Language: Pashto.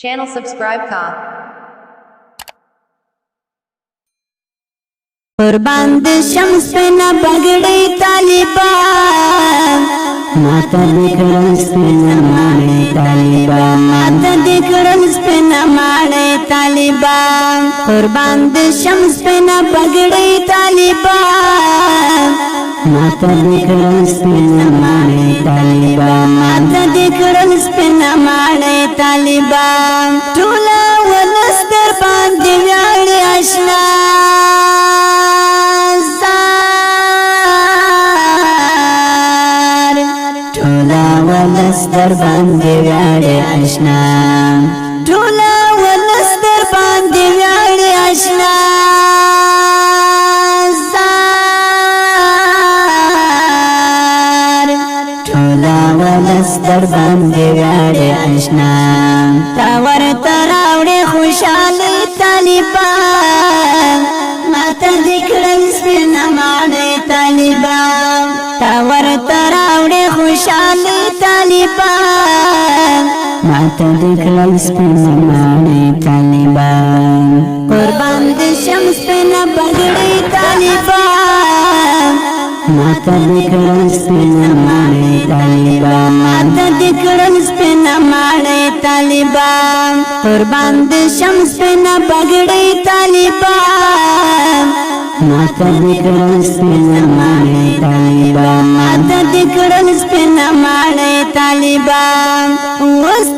Channel subscribe ka. قربان د شمس پنا بغړی طالبان ماته دکړم سپنا ماړی طالبان ماته دکړم سپنا ماړی طالبان قربان د شمس پنا بغړی طالبان ماته دکړم سپنا ماړی طالبان ماته دکړم سپنا ماړی طالبان ټول ولستر باندې ویاړي آشنا ولستر باندې ویاړې آشنا ټوله ولستر باندې ویاړې آشنا زار ټوله ولستر باندې ویاړې آشنا تا ورته راوړې خوشالي طالبان ماته دې کړل سپینه ماڼۍ طالبان تا ورته راوړې خوشالي طالبان ماته دې کړل سپینه ماڼۍ طالبان قربان دې شم سپینه بغړۍ طالبان ماته دې کړل سپینه ماڼۍ طالبان ماته دې کړل سپینه ماڼۍ طالبان قربان دې شم سپینه بغړۍ طالبان ماته دې کړل سپینه ماڼۍ طالبان ماته دې کړل سپینه ماڼۍ طالبان اوس